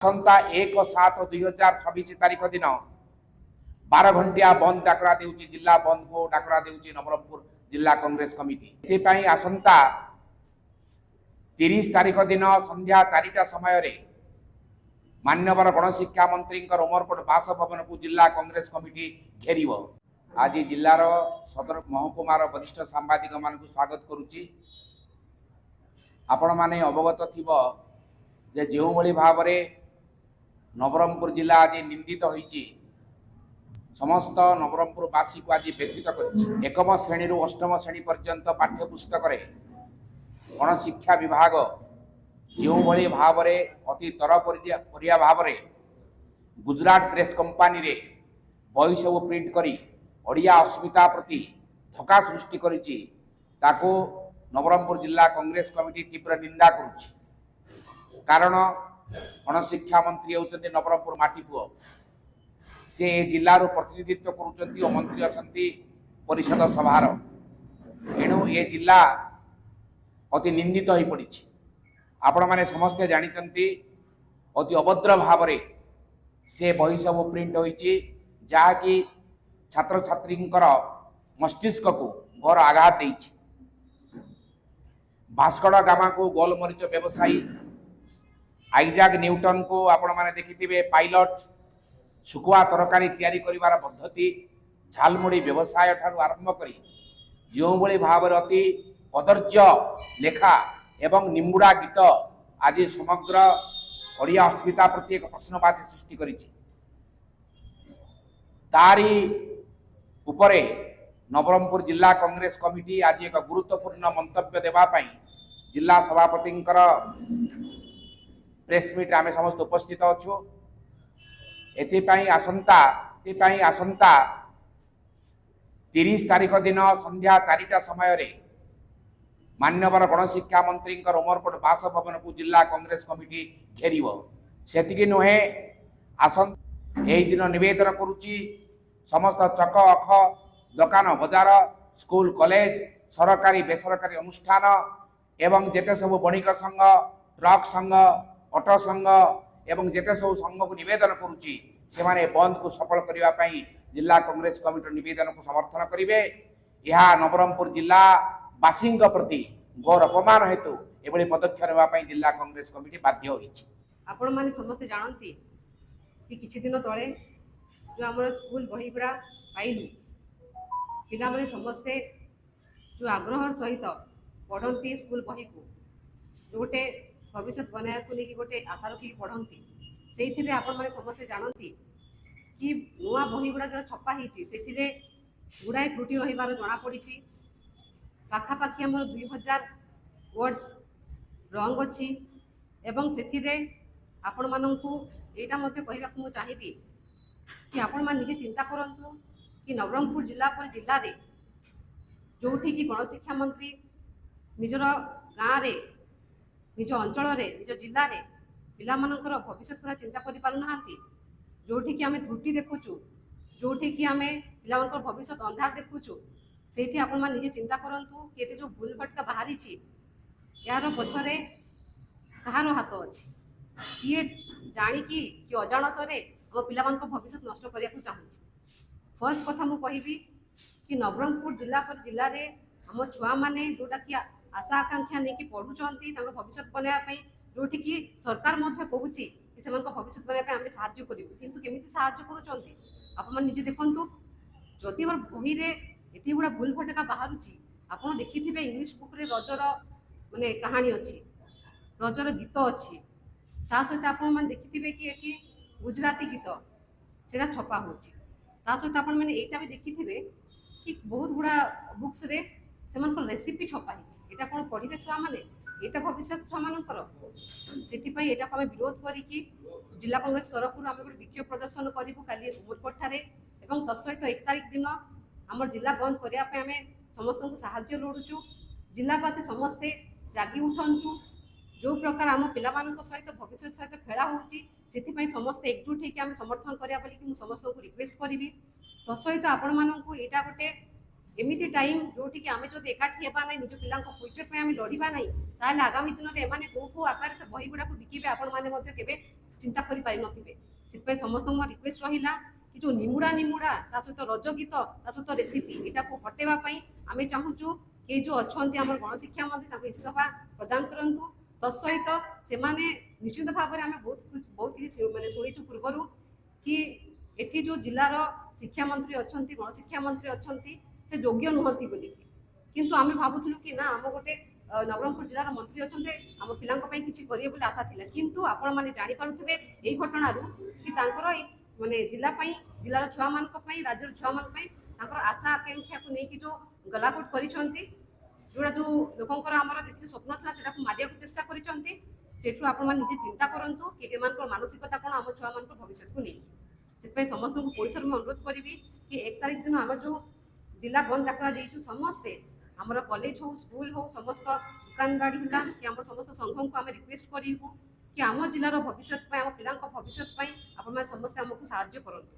आसंता 1/7/2026 तारीख दिन 12 घंटिया बंद डाकरा देउची जिला बंद को डाकरा देउची नवरंगपुर जिला कांग्रेस कमिटी। एथिपाई आसंता 30 तारीख दिन संध्या 4टा समय रे मान्यवर गणशिक्षा मंत्री उमरकोट बासभवन को जिला कांग्रेस कमिटी घेरिव। आज जिलार सदर महकुमार वरिष्ठ सांबादिक मान स्वागत करुच्ची। आपण माने अवगत थिबो जे जो भली भाव नवरंगपुर जिला आज निंदित होईची समस्त नवरंगपुरवासी को आज व्यथित कर एकम श्रेणी रु अष्टम श्रेणी पर्यंत पाठ्यपुस्तक गणशिक्षा विभाग जो भली भाव अति तरपरिया भाव गुजरात प्रेस कंपानी रे बही सब प्रिंट करी ओडिया अस्मिता प्रति थका सृष्टि करिछि ताको नवरंगपुर जिला कांग्रेस कमिटी तीव्र निंदा करुछि। कारण गणशिक्षा मंत्री होउछन्ति नवरंगपुर माटी पुओ से जिल्लार प्रतिनिधित्व करुछन्ति और मंत्री अछन्ति परिषद सभार। एणु ए जिला अति निंदित होई पड़िछि। आपण माने समस्ते जानिचन्ति अति अभद्र भाव से बही सब प्रिंट होईछि जहाँकि छात्र छात्री मस्तिष्क को घोर आघात देइछि। भास्कड़ गामा को गोलमरीच व्यवसायी आइजाक न्यूटन को आपण माने देखिथिबे पायलट सुकुआ तरकारी तैयारी करिवार पद्धति झालमुड़ी व्यवसाय ठारू आरंभ करी जो भली भाव अति कदर्य लेखा एवं निमुड़ा गीत आज समग्र ओडिया अस्मिता प्रति एक प्रश्नवाची सृष्टि करिछि। तारी उपरे नवरंगपुर जिला कांग्रेस कमिटी आज एक गुरुत्वपूर्ण मंतव्य देवा पई जिला सभापति प्रेस मीट आमे समस्त उपस्थित अच्छु। एथिपाई आसंता 30 तारीख दिन संध्या 4टा समय रे मान्यवर गणशिक्षा मंत्री उमरकोट बासभवन को जिला कांग्रेस कमिटी घेरिव। सेतिकी नुहे एही दिन निवेदन करुच्ची समस्त चक अख दुकान बजार स्कूल कॉलेज सरकारी बेसरकारी अनुष्ठान एवं जेते सब बणिक संघ ट्रक संघ ऑटो संघ एवं जेते सब संघ को निवेदन करुच्ची से माने बंद को सफल करिवा पई जिला कांग्रेस कमिटी निवेदन को समर्थन करिवे। यह नवरंगपुर जिला बासी प्रति घोर अपमान हेतु एभली पदक्षेप नेबा पई जिला कांग्रेस कमिटी बाध्य होईछि। आपण माने समस्त जानती कि किछि दिन तळे जो हमर स्कूल बही गुड़ा पाइलु पिला माने समस्ते जो आग्रह सहित पढ़ती स्कूल बही को जोटे भविष्य बनाया को लेकिन गोटे आशा रखी पढ़ती से आपण माने समस्ते जानती कि नुआ बही गुड़ा जो छपा होती से गुड़ाए त्रुटि रही जना पड़ी। पाखापाखि आम 2000 वर्ड्स रंग अच्छी एवं से आपण मानू यहाँ मत कहवाक चाहिए कि आपण मैंने निजे चिंता करूँ कि नवरंगपुर जिला पर जिले में जोठी कि गणशिक्षा मंत्री निजर गाँव में निज अंचल निज जिले में पिला भविष्य कथा चिंता कर पारना जोठी कि आम त्रुटि देखुचु जोठी कि आम पिला भविष्य अंधार देखुचु से आपण निजे चिंता करूँ कि जो भूल भटका बाहरी यार पछरे कहार हाथ अच्छी किए जाणिकी कि अजाणत आम पिला भविष्य नष्ट करने को चाहूँगी। फर्स्ट कथा मु कहि कि नवरंगपुर जिला पर जिले में आम छुआ मैंने जोटा कि आशा आकांक्षा नहीं पढ़ुंट भविष्य बनवाई जोटि कि सरकार कहूँ कि भविष्य बनवाई आम साहय करूँ किंतु केमी साहय करुँचे देखु जदि बही एत गुड़ा भूल भटका बाहर आप देखि इंग्लीश बुक रे रजर माने कहानी अच्छी रजर गीत अच्छी ता सहित आप देखिथे कि ये गुजराती गीत से छपा हो सहित आप यहाँ भी देखिथे कि बहुत गुड़ा बुक्स रे से रेसिपी छपा है कौन पढ़े छुआ मैंने यहाँ भविष्य छुआ मानकर से आम विरोध करी जिला कांग्रेस तरफ आम गोटे विक्षोभ प्रदर्शन करूँ काली उमरकोट तत्सहित 1 तारीख दिन आम जिला बंद करने आम समस्त को साहाय्य लोड़ुचु। जिलावासी समस्ते जागी उठु जो प्रकार आम पिला सहित भविष्य सहित खेला होती समस्त एकजुट होकर समर्थन करा समस्त को रिक्वेस्ट करी तत्सहित आपण मानू यहाँ गोटे एमती टाइम जोटि आम जो एकाठी होगा ना निज पिला फ्यूचर में आम लड़वा ना आगामी दिन में कौ आकार से बही गुड़ा बिके आपण मैंने ଚିନ୍ତା କରିପାରିନଥିବେ। ସେଥିପାଇଁ ସମସ୍ତଙ୍କୁ ମୋର ରିକ୍ୱେଷ୍ଟ ରହିଲା କି ଯେଉଁ ନିମୁଡ଼ା ତା ସହିତ ରଜ ଗୀତ ତା ସହିତ ରେସିପି ଏଟାକୁ ହଟେଇବା ପାଇଁ ଆମେ ଚାହୁଁଛୁ କି ଯେଉଁ ଅଛନ୍ତି ଆମର ଗଣଶିକ୍ଷା ମନ୍ତ୍ରୀ ତାଙ୍କୁ ଇସ୍ତଫା ପ୍ରଦାନ କରନ୍ତୁ। ତତ୍ସହିତ ସେମାନେ ନିଶ୍ଚିତ ଭାବରେ ଆମେ ବହୁତ କିଛି ମାନେ ଶୁଣିଛୁ ପୂର୍ବରୁ କି ଏଠି ଯେଉଁ ଜିଲ୍ଲାର ଶିକ୍ଷାମନ୍ତ୍ରୀ ଅଛନ୍ତି ଗଣଶିକ୍ଷା ମନ୍ତ୍ରୀ ଅଛନ୍ତି ସେ ଯୋଗ୍ୟ ନୁହନ୍ତି ବୋଲିକି, କିନ୍ତୁ ଆମେ ଭାବୁଥିଲୁ କି ନା ଆମ ଗୋଟେ ନବରଙ୍ଗପୁର ଜିଲ୍ଲାର ମନ୍ତ୍ରୀ ଅଛନ୍ତି ଆମ ପିଲାଙ୍କ ପାଇଁ କିଛି କରିବେ ବୋଲି ଆଶା ଥିଲା। କିନ୍ତୁ ଆପଣମାନେ ଜାଣିପାରୁଥିବେ ଏଇ ଘଟଣାରୁ କି ତାଙ୍କର ଏଇ ମାନେ ଜିଲ୍ଲା ପାଇଁ ଜିଲ୍ଲାର ଛୁଆମାନଙ୍କ ପାଇଁ ରାଜ୍ୟର ଛୁଆମାନଙ୍କ ପାଇଁ ତାଙ୍କର ଆଶା ଆକାଂକ୍ଷାକୁ ନେଇକି ଯେଉଁ ଗଲାକଟ କରିଛନ୍ତି, ଯୋଉଟା ଯେଉଁ ଲୋକଙ୍କର ଆମର ଯେତିକି ସ୍ୱପ୍ନ ଥିଲା ସେଟାକୁ ମାରିବାକୁ ଚେଷ୍ଟା କରିଛନ୍ତି, ସେଠୁ ଆପଣମାନେ ନିଜେ ଚିନ୍ତା କରନ୍ତୁ କି ଏମାନଙ୍କର ମାନସିକତା କ'ଣ ଆମ ଛୁଆମାନଙ୍କ ଭବିଷ୍ୟତକୁ ନେଇକି। ସେଥିପାଇଁ ସମସ୍ତଙ୍କୁ ପୁଣି ଥରେ ମୁଁ ଅନୁରୋଧ କରିବି କି 1 ତାରିଖ ଦିନ ଆମର ଯେଉଁ ଜିଲ୍ଲା ବନ୍ଦ ଡାକରା ଦେଇଛୁ ସମସ୍ତେ ଆମର କଲେଜ ହଉ ସ୍କୁଲ ହଉ ସମସ୍ତ ଦୋକାନବାଡ଼ି ହେଲା କି ଆମର ସମସ୍ତ ସଂଘଙ୍କୁ ଆମେ ରିକ୍ୱେଷ୍ଟ କରିବୁ କି ଆମ ଜିଲ୍ଲାର ଭବିଷ୍ୟତ ପାଇଁ ଆମ ପିଲାଙ୍କ ଭବିଷ୍ୟତ ପାଇଁ ଆପଣମାନେ ସମସ୍ତେ ଆମକୁ ସାହାଯ୍ୟ କରନ୍ତୁ।